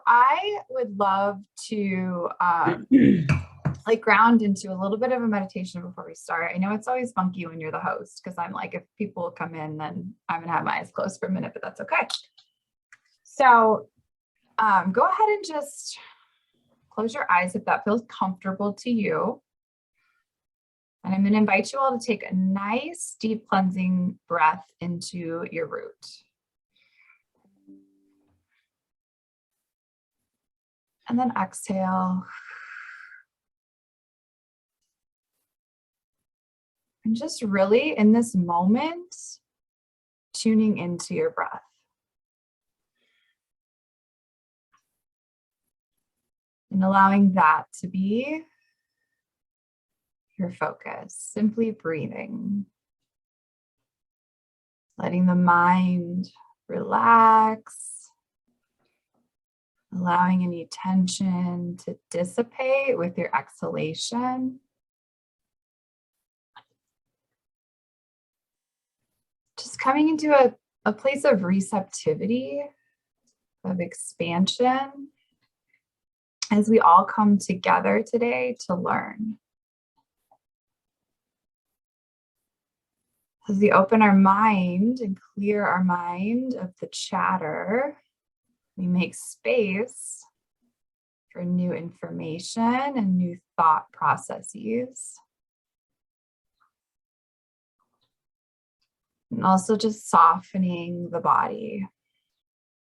I would love to like ground into a little bit of a meditation before we start. I know it's always funky when you're the host because I'm like, if people come in, then I'm gonna have my eyes closed for a minute, but that's okay. So go ahead and just close your eyes if that feels comfortable to you. And I'm gonna invite you all to take a nice deep cleansing breath into your root. And then exhale. And just really in this moment, tuning into your breath. And allowing that to be your focus, simply breathing. Letting the mind relax. Allowing any tension to dissipate with your exhalation. Just coming into a place of receptivity, of expansion, as we all come together today to learn. As we open our mind and clear our mind of the chatter, we make space for new information and new thought processes. And also just softening the body,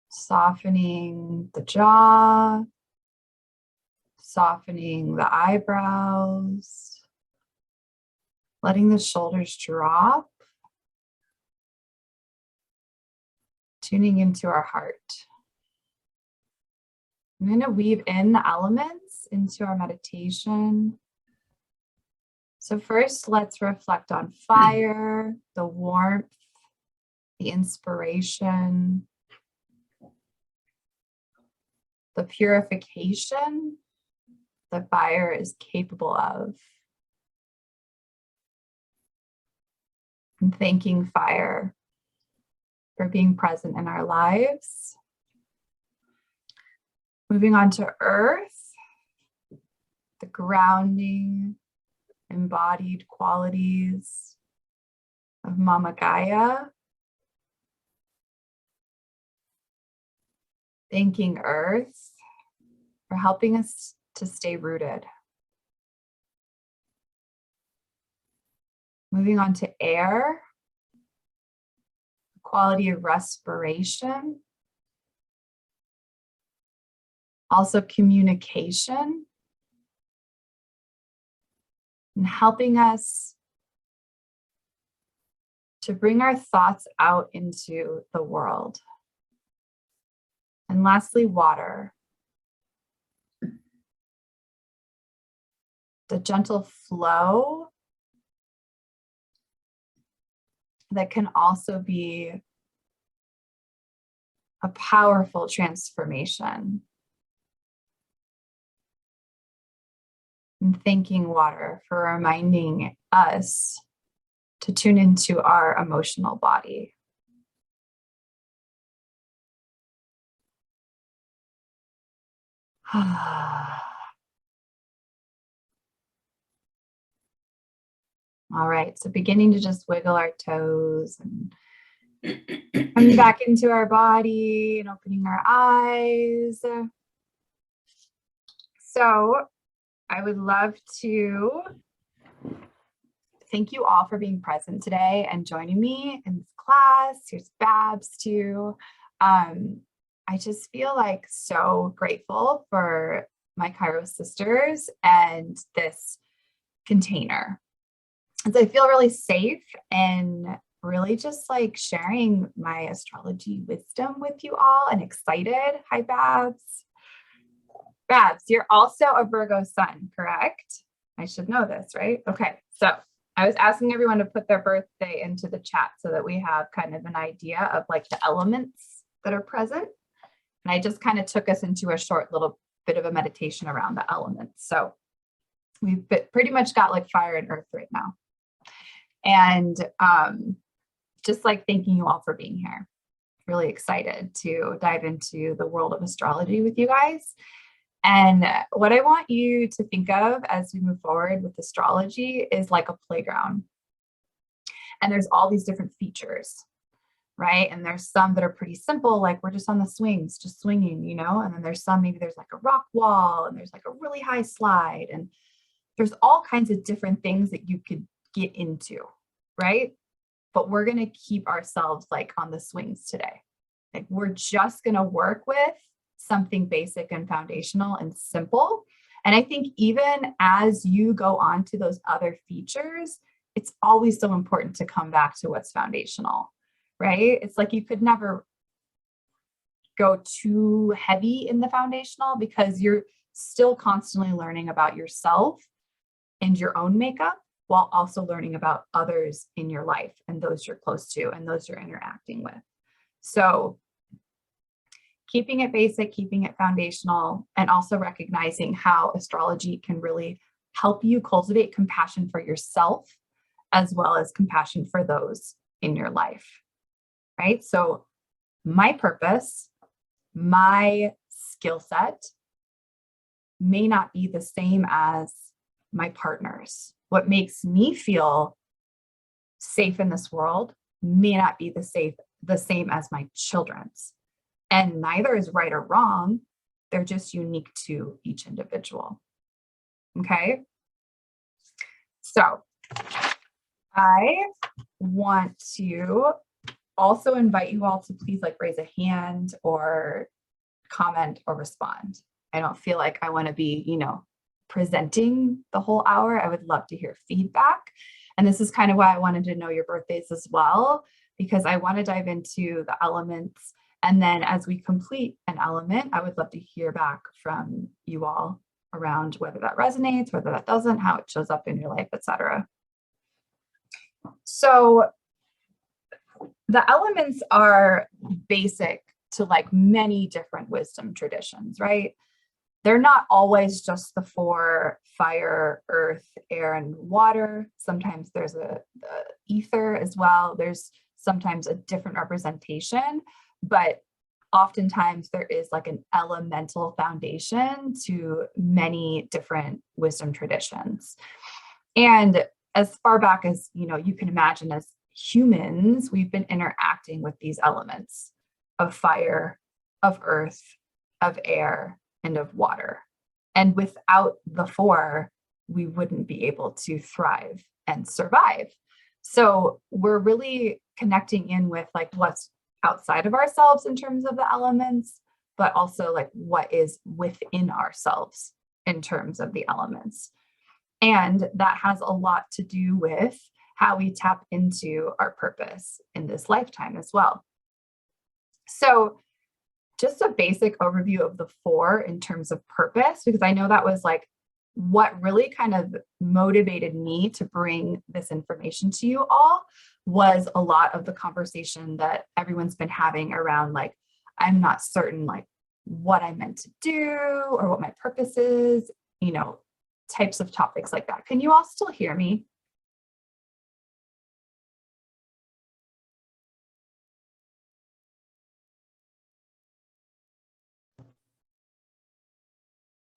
softening the jaw, softening the eyebrows, letting the shoulders drop, tuning into our heart. I'm going to weave in the elements into our meditation. So first, let's reflect on fire, the warmth, the inspiration, the purification that fire is capable of. And thanking fire for being present in our lives. Moving on to earth, the grounding, embodied qualities of Mama Gaia. Thanking earth for helping us to stay rooted. Moving on to air, the quality of respiration. Also communication. And helping us to bring our thoughts out into the world. And lastly, water. The gentle flow that can also be a powerful transformation. And thanking water for reminding us to tune into our emotional body. All right, so beginning to just wiggle our toes and coming back into our body and opening our eyes. So I would love to thank you all for being present today and joining me in this class. Here's Babs too. I just feel like so grateful for my Kairos sisters and this container. And so I feel really safe and really just like sharing my astrology wisdom with you all and excited. Hi, Babs. Babs, you're also a Virgo sun, correct? I should know this, right? Okay, so I was asking everyone to put their birthday into the chat so that we have kind of an idea of like the elements that are present. And I just kind of took us into a short little bit of a meditation around the elements. So we've pretty much got like fire and earth right now. And just like thanking you all for being here. really excited to dive into the world of astrology with you guys. And what I want you to think of as we move forward with astrology is like a playground. And there's all these different features, right? And there's some that are pretty simple, like we're just on the swings, just swinging, you know? And then there's some, maybe there's like a rock wall and there's like a really high slide. And there's all kinds of different things that you could get into, right? But we're going to keep ourselves like on the swings today. Like we're just going to work with something basic and foundational and simple. And I think even as you go on to those other features, it's always so important to come back to what's foundational, right? It's like you could never go too heavy in the foundational because you're still constantly learning about yourself and your own makeup while also learning about others in your life and those you're close to and those you're interacting with. So keeping it basic, keeping it foundational, and also recognizing how astrology can really help you cultivate compassion for yourself as well as compassion for those in your life, right? So my purpose, my skill set may not be the same as my partner's. What makes me feel safe in this world may not be the same as my children's. And neither is right or wrong. They're just unique to each individual. Okay. So I want to also invite you all to please like raise a hand or comment or respond. I don't feel like I want to be, you know, presenting the whole hour. I would love to hear feedback. And this is kind of why I wanted to know your birthdays as well, because I want to dive into the elements. And then as we complete an element, I would love to hear back from you all around whether that resonates, whether that doesn't, how it shows up in your life, etc. So the elements are basic to like many different wisdom traditions, right? They're not always just the four: fire, earth, air, and water. Sometimes there's the ether as well. There's sometimes a different representation, but oftentimes there is like an elemental foundation to many different wisdom traditions. And as far back as, you know, you can imagine, as humans, we've been interacting with these elements of fire, of earth, of air, and of water. And without the four, we wouldn't be able to thrive and survive. So we're really connecting in with like what's outside of ourselves in terms of the elements, but also like what is within ourselves in terms of the elements. And that has a lot to do with how we tap into our purpose in this lifetime as well. So just a basic overview of the four in terms of purpose, because I know that was like what really kind of motivated me to bring this information to you all, was a lot of the conversation that everyone's been having around like, I'm not certain like what I meant to do or what my purpose is, you know, types of topics like that. Can you all still hear me?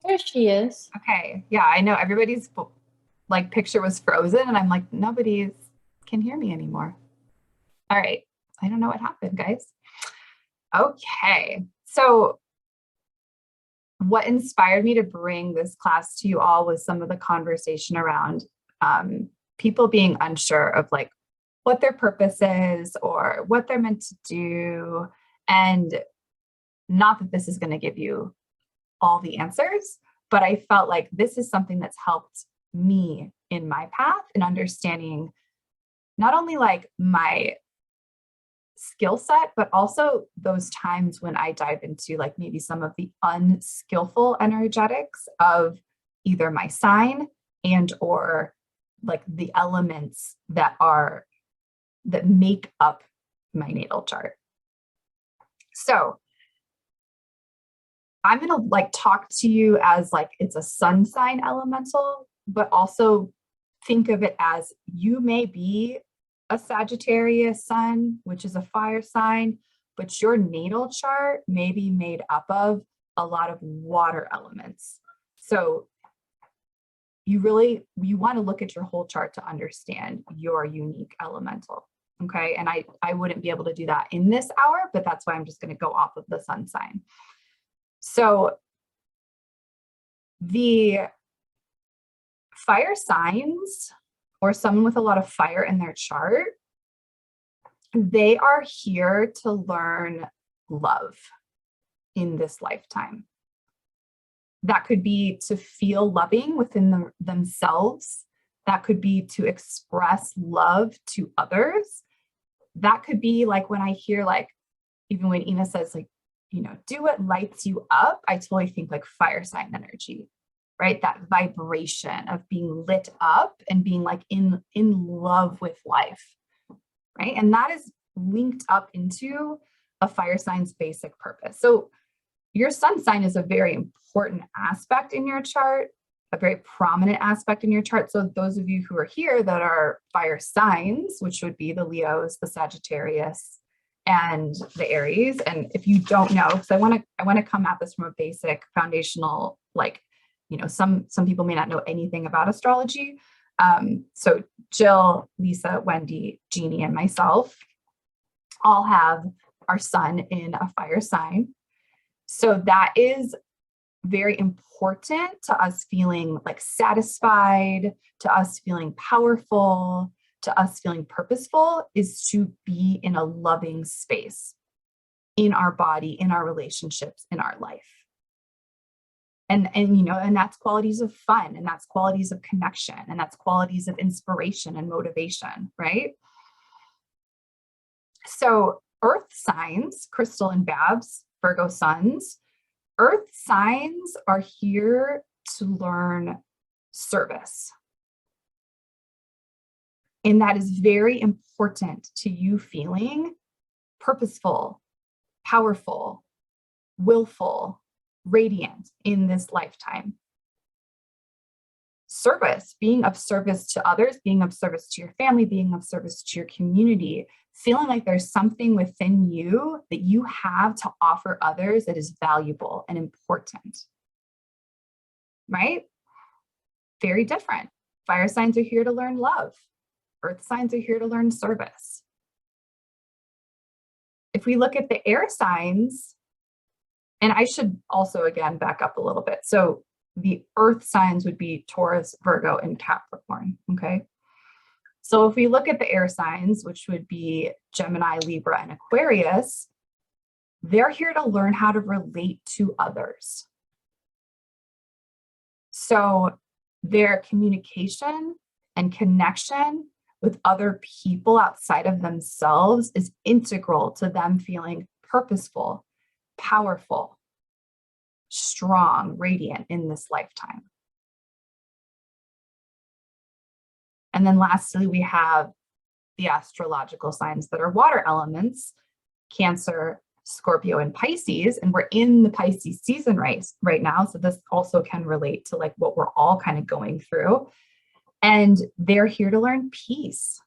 There she is. Okay. Yeah, I know everybody's like picture was frozen and I'm like, nobody can hear me anymore. All right. I don't know what happened, guys. Okay. So what inspired me to bring this class to you all was some of the conversation around people being unsure of like what their purpose is or what they're meant to do. And not that this is going to give you all the answers, but I felt like this is something that's helped me in my path in understanding not only like my skill set, but also those times when I dive into like maybe some of the unskillful energetics of either my sign and or like the elements that make up my natal chart. So I'm going to like talk to you as like it's a sun sign elemental, but also think of it as you may be a Sagittarius sun, which is a fire sign, but your natal chart may be made up of a lot of water elements. So you want to look at your whole chart to understand your unique elemental. Okay. And I wouldn't be able to do that in this hour, but that's why I'm just going to go off of the sun sign. So the fire signs, or someone with a lot of fire in their chart, they are here to learn love in this lifetime. That could be to feel loving within themselves. That could be to express love to others. That could be like when I hear, like, even when Ina says, like, do what lights you up, I totally think like fire sign energy, right? That vibration of being lit up and being like in love with life, right? And that is linked up into a fire sign's basic purpose. So your sun sign is a very important aspect in your chart, a very prominent aspect in your chart. So those of you who are here that are fire signs, which would be the Leos, the Sagittarius, and the Aries. And if you don't know, because I want to come at this from a basic foundational, like, some people may not know anything about astrology. So Jill, Lisa, Wendy, Jeannie, and myself all have our sun in a fire sign. So that is very important to us feeling like satisfied, to us feeling powerful, to us feeling purposeful, is to be in a loving space in our body, in our relationships, in our life. And that's qualities of fun, and that's qualities of connection, and that's qualities of inspiration and motivation, right? So earth signs, Crystal and Babs, Virgo suns, earth signs are here to learn service. And that is very important to you feeling purposeful, powerful, willful, radiant in this lifetime. Service, being of service to others, being of service to your family, being of service to your community, feeling like there's something within you that you have to offer others that is valuable and important, right? Very different. Fire signs are here to learn love. Earth signs are here to learn service. If we look at the air signs, and I should also, again, back up a little bit. So the earth signs would be Taurus, Virgo, and Capricorn, okay? So if we look at the air signs, which would be Gemini, Libra, and Aquarius, they're here to learn how to relate to others. So their communication and connection with other people outside of themselves is integral to them feeling purposeful, powerful, strong, radiant in this lifetime. And then lastly, we have the astrological signs that are water elements, Cancer, Scorpio, and Pisces. And we're in the Pisces season right now. So this also can relate to like what we're all kind of going through. And they're here to learn peace,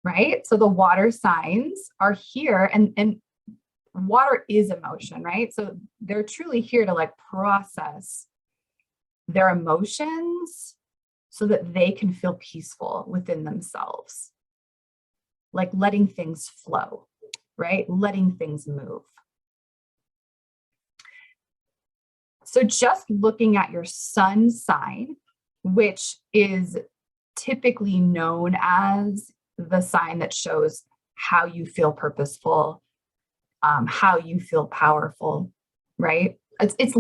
right? So the water signs are here, and water is emotion, right? So they're truly here to like process their emotions so that they can feel peaceful within themselves, like letting things flow, right? Letting things move. So just looking at your sun sign, which is typically known as the sign that shows how you feel purposeful, how you feel powerful, right? It's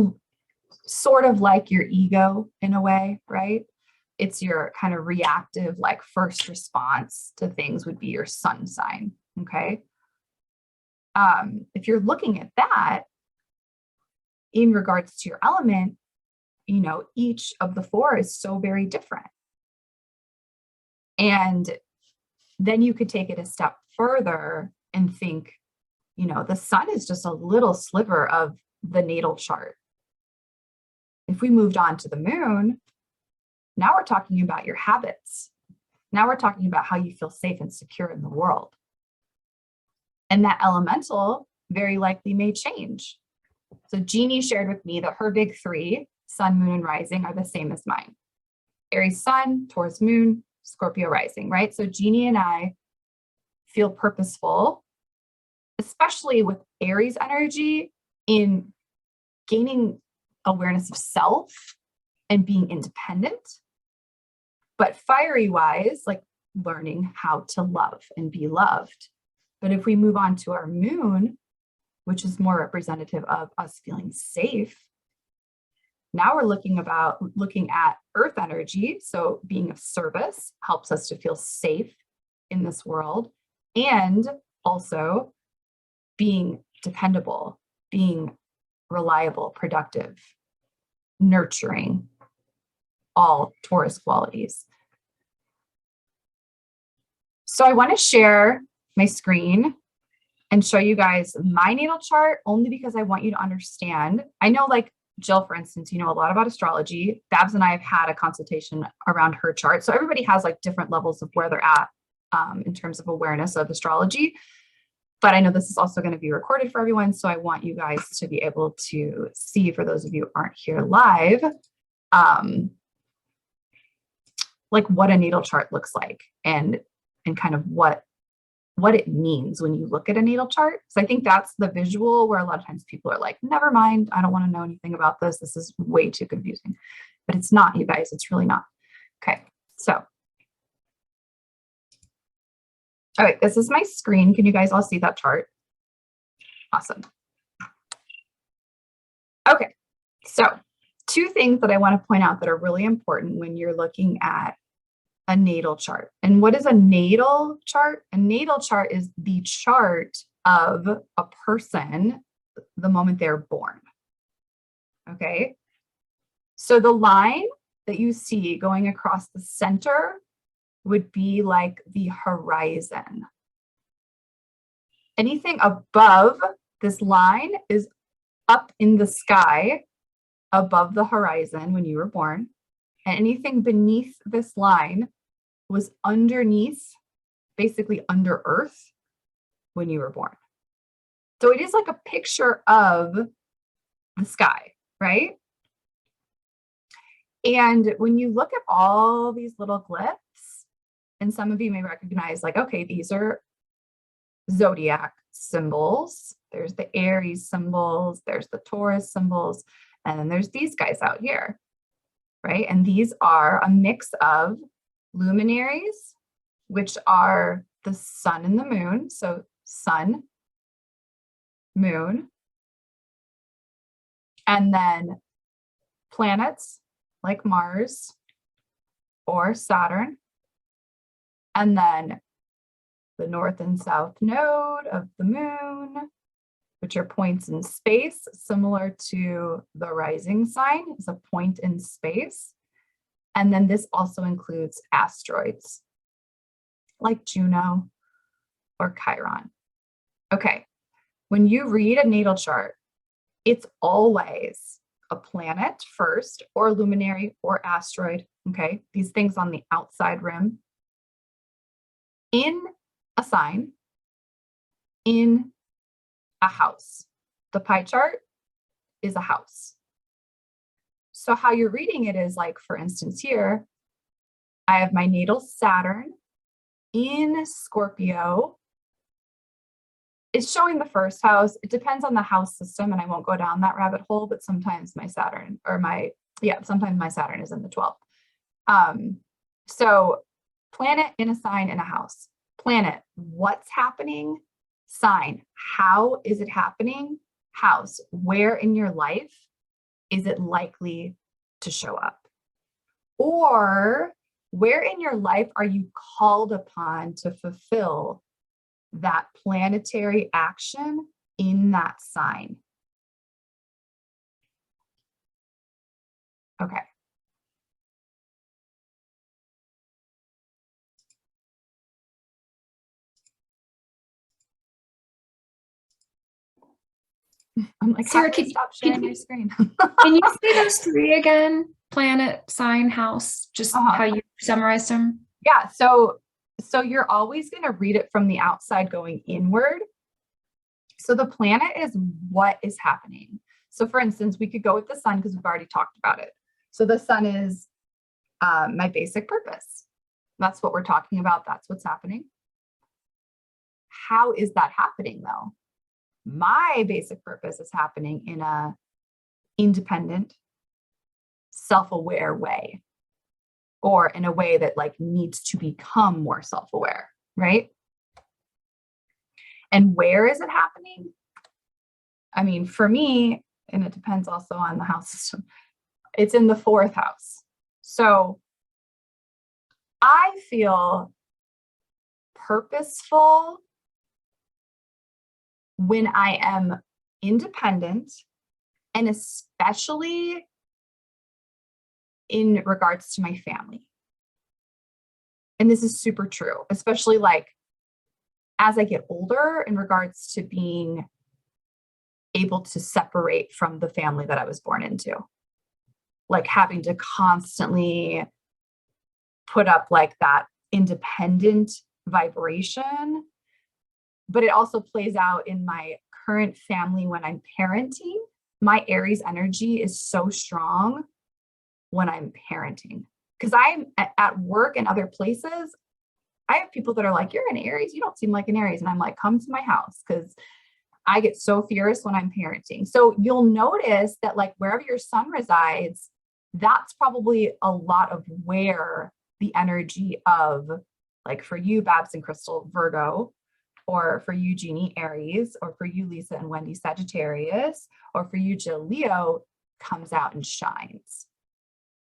sort of like your ego in a way, right? It's your kind of reactive, like first response to things would be your sun sign, okay? If you're looking at that in regards to your element, each of the four is so very different. And then you could take it a step further and think, the sun is just a little sliver of the natal chart. If we moved on to the moon, now we're talking about your habits. Now we're talking about how you feel safe and secure in the world. And that elemental very likely may change. So Jeannie shared with me that her big three, sun, moon, and rising, are the same as mine. Aries sun, Taurus moon, Scorpio rising, right? So Jeannie and I feel purposeful, especially with Aries energy, in gaining awareness of self and being independent. But fiery wise, like learning how to love and be loved. But if we move on to our moon, which is more representative of us feeling safe, now we're looking at earth energy. So being of service helps us to feel safe in this world, and also being dependable, being reliable, productive, nurturing, all Taurus qualities. So I want to share my screen and show you guys my natal chart, only because I want you to understand. I know, like Jill, for instance, you know a lot about astrology. Babs and I have had a consultation around her chart. So everybody has like different levels of where they're at in terms of awareness of astrology. But I know this is also going to be recorded for everyone. So I want you guys to be able to see, for those of you who aren't here live, like what a natal chart looks like, and kind of what it means when you look at a natal chart. So I think that's the visual where a lot of times people are like, never mind, I don't want to know anything about this. This is way too confusing. But it's not, you guys. It's really not. Okay, so. All right, this is my screen. Can you guys all see that chart? Awesome. Okay, so two things that I want to point out that are really important when you're looking at a natal chart. And what is a natal chart? A natal chart is the chart of a person the moment they're born. Okay, so the line that you see going across the center would be like the horizon. Anything above this line is up in the sky above the horizon when you were born. And anything beneath this line was underneath, basically under earth, when you were born. So it is like a picture of the sky, right? And when you look at all these little glyphs, and some of you may recognize, like, okay, these are zodiac symbols. There's the Aries symbols, there's the Taurus symbols, and then there's these guys out here, right? And these are a mix of luminaries, which are the sun and the moon. So sun, moon, and then planets like Mars or Saturn, and then the north and south node of the moon, which are points in space, similar to the rising sign is a point in space. And then this also includes asteroids like Juno or Chiron. Okay, when you read a natal chart, it's always a planet first, or luminary or asteroid, okay? These things on the outside rim, in a sign, in a house. The pie chart is a house. So how you're reading it is, like, for instance, here, I have my natal Saturn in Scorpio. It's showing the first house. It depends on the house system, and I won't go down that rabbit hole, but sometimes my Saturn, sometimes my Saturn is in the 12th. So planet in a sign in a house. Planet, what's happening? Sign, how is it happening? House, where in your life is it likely to show up? Or where in your life are you called upon to fulfill that planetary action in that sign? Okay. I'm like, Sarah, stop sharing your screen. Can you say those three again? Planet, sign, house, just how you summarized them? Yeah, so you're always going to read it from the outside going inward, So the planet is what is happening. So for instance, we could go with the sun because we've already talked about it. So the sun is my basic purpose. That's what we're talking about. That's what's happening. How is that happening though? My basic purpose is happening in a independent, self-aware way, or in a way that like needs to become more self-aware, right? And where is it happening? I mean, for me, and it depends also on the house system, it's in the 4th house. So I feel purposeful when I am independent, and especially in regards to my family. And this is super true, especially like as I get older in regards to being able to separate from the family that I was born into, like having to constantly put up like that independent vibration. But it also plays out in my current family when I'm parenting. My Aries energy is so strong when I'm parenting, because I'm at work and other places. I have people that are like, you're an Aries, you don't seem like an Aries. And I'm like, come to my house, because I get so fierce when I'm parenting. So you'll notice that like wherever your sun resides, that's probably a lot of where the energy of, like for you, Babs and Crystal, Virgo, or for you, Jeannie, Aries, or for you, Lisa and Wendy, Sagittarius, or for you, Jill, Leo, comes out and shines.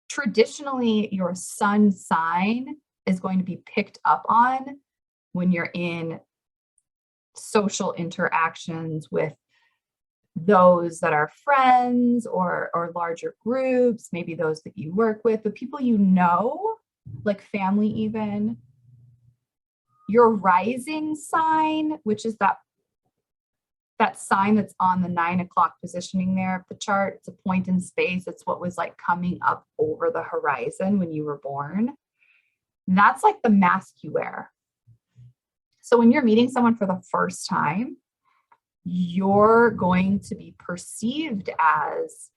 Traditionally, your sun sign is going to be picked up on when you're in social interactions with those that are friends or larger groups, maybe those that you work with, the people you know, like family even. Your rising sign, which is that sign that's on the 9 o'clock positioning there of the chart, it's a point in space. It's what was like coming up over the horizon when you were born. And that's like the mask you wear. So when you're meeting someone for the first time, you're going to be perceived as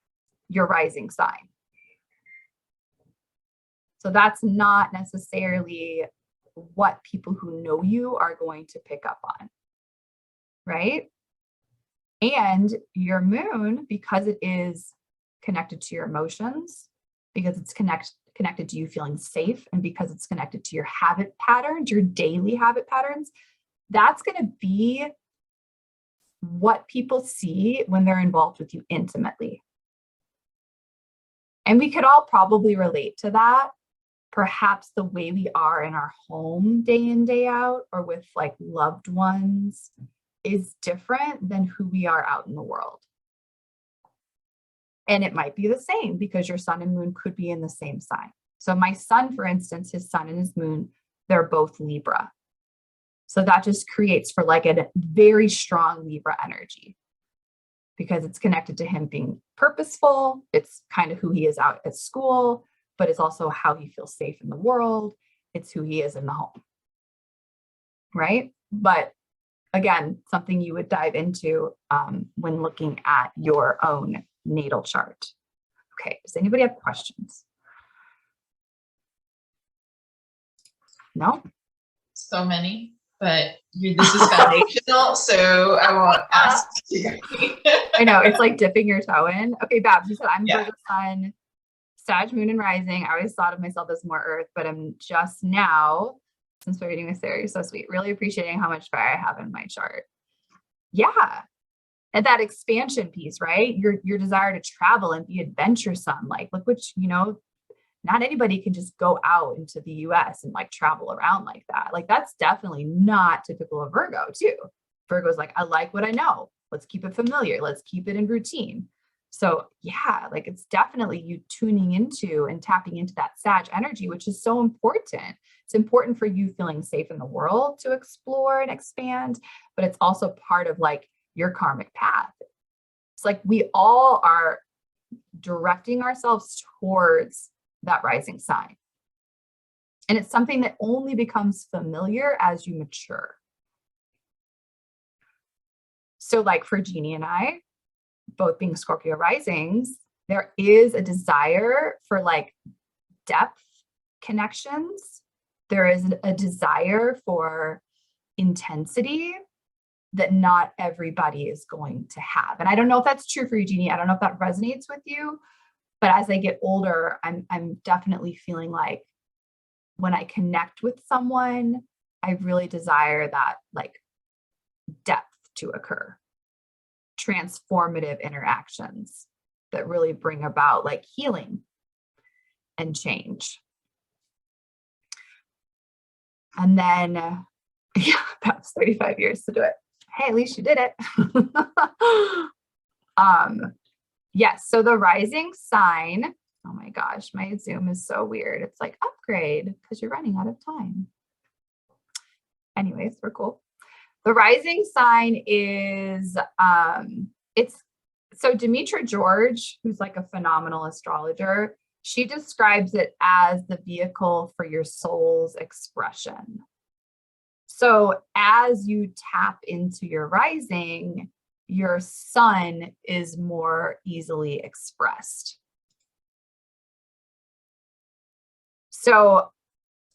your rising sign. So that's not necessarily what people who know you are going to pick up on, right? And your moon, because it is connected to your emotions, because it's connected to you feeling safe, and because it's connected to your habit patterns, your daily habit patterns, that's going to be what people see when they're involved with you intimately. And we could all probably relate to that. Perhaps the way we are in our home day in, day out, or with like loved ones, is different than who we are out in the world. And it might be the same because your sun and moon could be in the same sign. So my son, for instance, his sun and his moon, they're both Libra. So that just creates for like a very strong Libra energy, because it's connected to him being purposeful. It's kind of who he is out at school, but it's also how he feels safe in the world. It's who he is in the home, right? But again, something you would dive into when looking at your own natal chart. Okay, does anybody have questions? No? So many, but this is foundational, so I won't ask you. I know, it's like dipping your toe in. Okay, Babs, you said I'm Virgo sun, Sag, moon, and rising. I always thought of myself as more earth, but I'm just now, since we're reading this series, so sweet, really appreciating how much fire I have in my chart. Yeah. And that expansion piece, right? Your desire to travel and be adventuresome. Like, look what, not anybody can just go out into the US and like travel around like that. Like, that's definitely not typical of Virgo too. Virgo's like, I like what I know. Let's keep it familiar. Let's keep it in routine. So yeah, like it's definitely you tuning into and tapping into that Sag energy, which is so important. It's important for you feeling safe in the world to explore and expand, but it's also part of like your karmic path. It's like we all are directing ourselves towards that rising sign. And it's something that only becomes familiar as you mature. So like for Jeannie and I, both being Scorpio risings, there is a desire for like depth connections. There is a desire for intensity that not everybody is going to have. And I don't know if that's true for you, Jeannie. I don't know if that resonates with you, but as I get older, I'm definitely feeling like when I connect with someone, I really desire that like depth to occur, transformative interactions that really bring about like healing and change. And then, yeah, that's 35 years to do it. Hey, at least you did it. Yes, so the rising sign, oh my gosh, my Zoom is so weird. It's like upgrade because you're running out of time. Anyways, we're cool. The rising sign is, so Demetra George, who's like a phenomenal astrologer, she describes it as the vehicle for your soul's expression. So as you tap into your rising, your sun is more easily expressed. So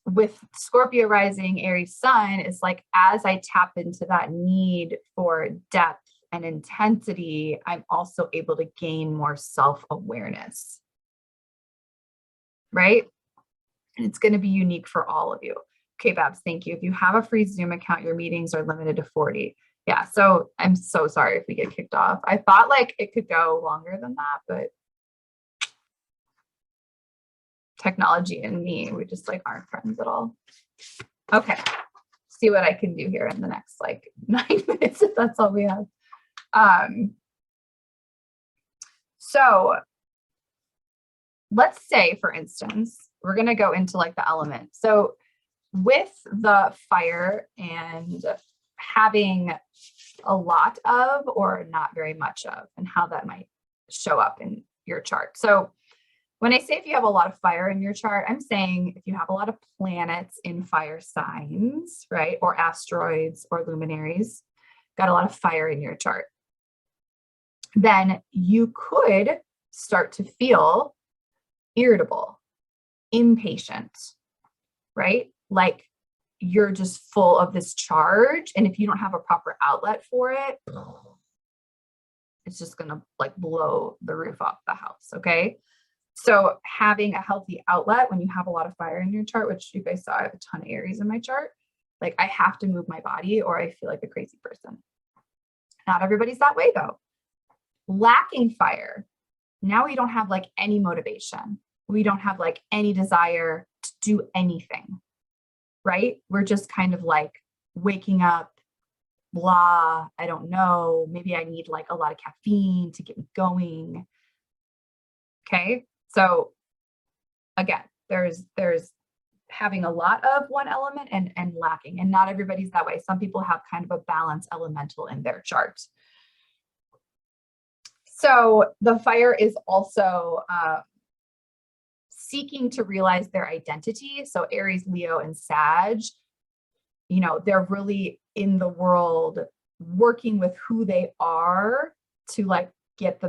with Scorpio rising, Aries sun, is like, as I tap into that need for depth and intensity, I'm also able to gain more self-awareness, right? And it's going to be unique for all of you. Okay, Babs, thank you. If you have a free Zoom account, your meetings are limited to 40. Yeah, so I'm so sorry if we get kicked off. I thought like it could go longer than that, but technology and me, we just like aren't friends at all. Okay, see what I can do here in the next like 9 minutes if that's all we have. So let's say, for instance, we're going to go into like the element. So with the fire and having a lot of or not very much of, and how that might show up in your chart. So when I say if you have a lot of fire in your chart, I'm saying if you have a lot of planets in fire signs, right? Or asteroids or luminaries, got a lot of fire in your chart, then you could start to feel irritable, impatient, right? Like you're just full of this charge. And if you don't have a proper outlet for it, it's just going to like blow the roof off the house. Okay. So having a healthy outlet when you have a lot of fire in your chart, which you guys saw, I have a ton of Aries in my chart. Like I have to move my body or I feel like a crazy person. Not everybody's that way though. Lacking fire. Now we don't have like any motivation. We don't have like any desire to do anything, right? We're just kind of like waking up, blah, I don't know. Maybe I need like a lot of caffeine to get me going. Okay. So again, there's having a lot of one element and lacking, and not everybody's that way. Some people have kind of a balanced elemental in their chart. So the fire is also seeking to realize their identity. So Aries, Leo, and Sag, you know, they're really in the world working with who they are to like get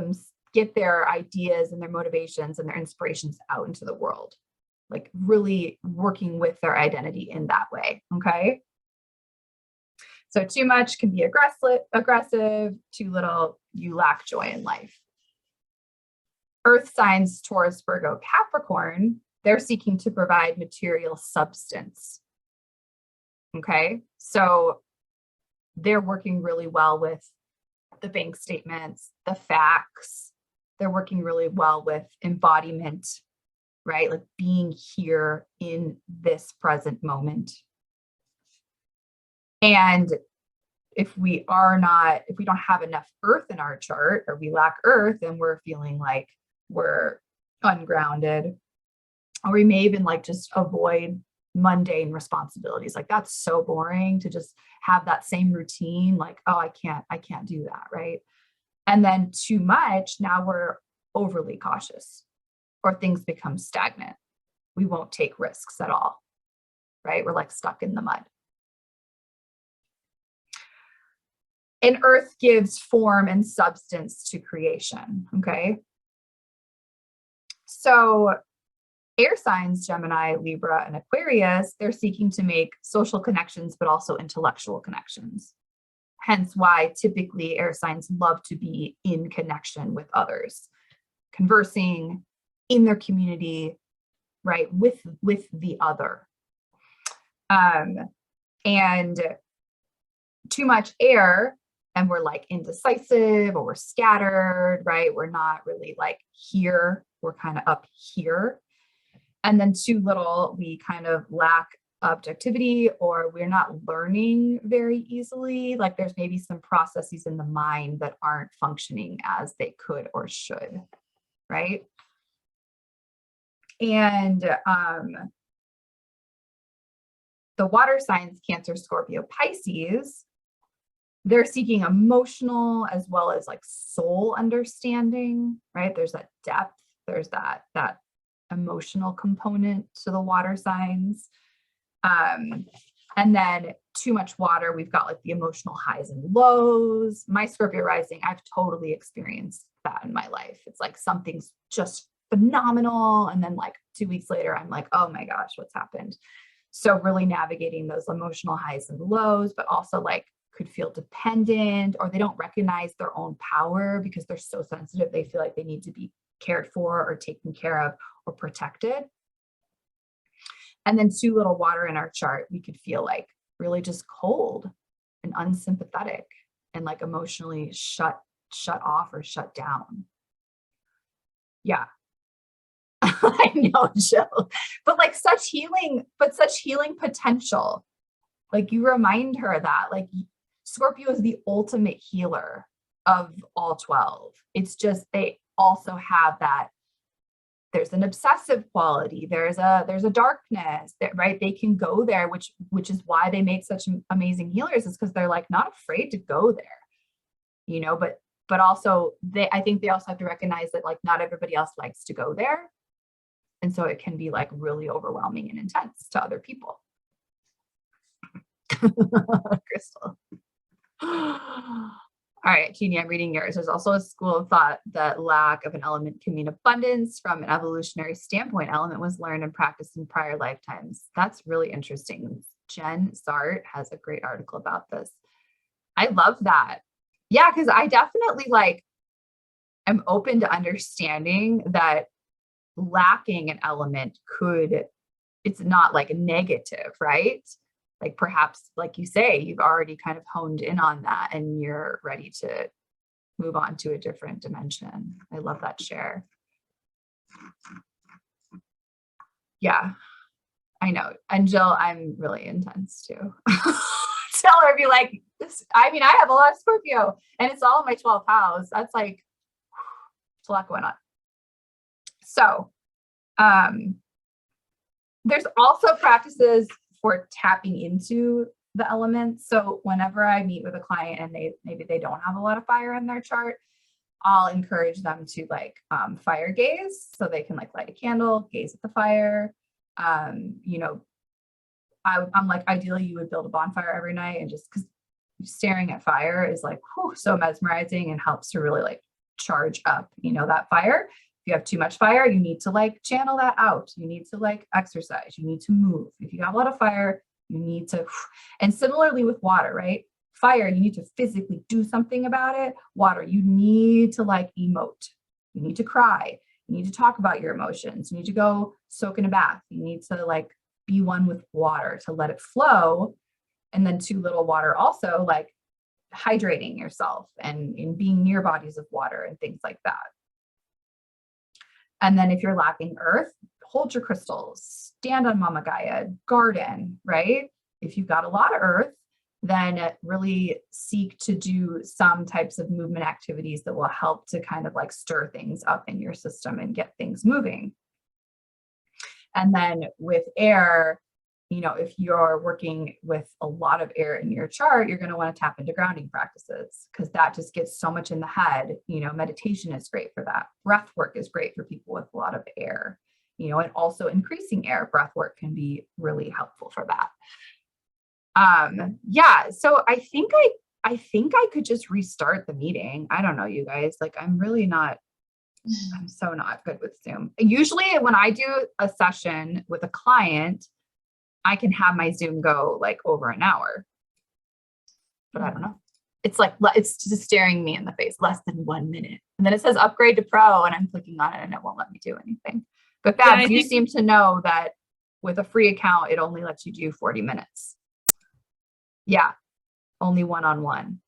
their ideas and their motivations and their inspirations out into the world, like really working with their identity in that way. Okay. So too much can be aggressive, too little, you lack joy in life. Earth signs, Taurus, Virgo, Capricorn, they're seeking to provide material substance. Okay. So they're working really well with the bank statements, the facts. They're working really well with embodiment, right? Like being here in this present moment. And if we don't have enough earth in our chart, or we lack earth and we're feeling like we're ungrounded, or we may even like just avoid mundane responsibilities. Like that's so boring to just have that same routine. Like, oh, I can't do that. Right. And then too much, now we're overly cautious or things become stagnant. We won't take risks at all. Right. We're like stuck in the mud. And earth gives form and substance to creation. Okay. So air signs, Gemini, Libra, and Aquarius, they're seeking to make social connections, but also intellectual connections. Hence why typically air signs love to be in connection with others, conversing in their community, right, with the other. And too much air, and we're like indecisive, or we're scattered, right? We're not really like here, we're kind of up here. And then too little, we kind of lack objectivity, or we're not learning very easily. Like there's maybe some processes in the mind that aren't functioning as they could or should, right? And the water signs, Cancer, Scorpio, Pisces, they're seeking emotional as well as like soul understanding, right? There's that depth, there's that emotional component to the water signs. And then too much water, we've got like the emotional highs and lows. My Scorpio rising, I've totally experienced that in my life. It's like something's just phenomenal, and then like 2 weeks later, I'm like, oh my gosh, what's happened? So really navigating those emotional highs and lows, but also like could feel dependent, or they don't recognize their own power because they're so sensitive. They feel like they need to be cared for or taken care of or protected. And then too little water in our chart, we could feel like really just cold and unsympathetic and like emotionally shut off or shut down. Yeah. I know, Jill, but like such healing potential. Like you remind her that like Scorpio is the ultimate healer of all 12. It's just, they also have that, there's an obsessive quality, there's a darkness that, right, they can go there, which is why they make such amazing healers, is because they're like not afraid to go there, you know, but also I think they also have to recognize that like not everybody else likes to go there. And so it can be like really overwhelming and intense to other people. Crystal. All right, Jeannie, I'm reading yours. There's also a school of thought that lack of an element can mean abundance. From an evolutionary standpoint, element was learned and practiced in prior lifetimes. That's really interesting. Jen Zart has a great article about this. I love that. Yeah, because I definitely like am open to understanding that lacking an element it's not like a negative, right? Like perhaps, like you say, you've already kind of honed in on that and you're ready to move on to a different dimension. I love that share. Yeah, I know. And Jill, I'm really intense too. Tell her, be like, this, I mean, I have a lot of Scorpio and it's all in my 12th house. That's like, it's a lot going on. So, there's also practices for tapping into the elements. So whenever I meet with a client and maybe they don't have a lot of fire in their chart, I'll encourage them to like fire gaze, so they can like light a candle, gaze at the fire. You know, I'm like, ideally you would build a bonfire every night, and just because staring at fire is like so mesmerizing and helps to really like charge up, you know, that fire. If you have too much fire, you need to like channel that out. You need to like exercise. You need to move. If you have a lot of fire, you need to, and similarly with water, right? Fire, you need to physically do something about it. Water, you need to like emote. You need to cry. You need to talk about your emotions. You need to go soak in a bath. You need to like be one with water to let it flow. And then too little water also like hydrating yourself and being near bodies of water and things like that. And then if you're lacking earth, hold your crystals, stand on Mama Gaia, garden, right? If you've got a lot of earth, then really seek to do some types of movement activities that will help to kind of like stir things up in your system and get things moving. And then with air, you know, if you're working with a lot of air in your chart, you're going to want to tap into grounding practices, because that just gets so much in the head. You know, meditation is great for that. Breath work is great for people with a lot of air, you know, and also increasing air breath work can be really helpful for that. Yeah, so I think I think I could just restart the meeting. I don't know, you guys, like, I'm so not good with Zoom. Usually when I do a session with a client, I can have my Zoom go like over an hour, but I don't know. It's like, it's just staring me in the face, less than 1 minute. And then it says upgrade to pro and I'm clicking on it and it won't let me do anything. But Babs, you seem to know that with a free account, it only lets you do 40 minutes. Yeah, only one-on-one.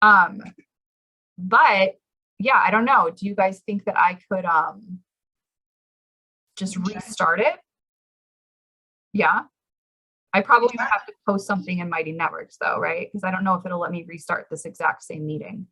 But yeah, I don't know. Do you guys think that I could just restart it? Yeah. I probably would have to post something in Mighty Networks though, right? Because I don't know if it'll let me restart this exact same meeting.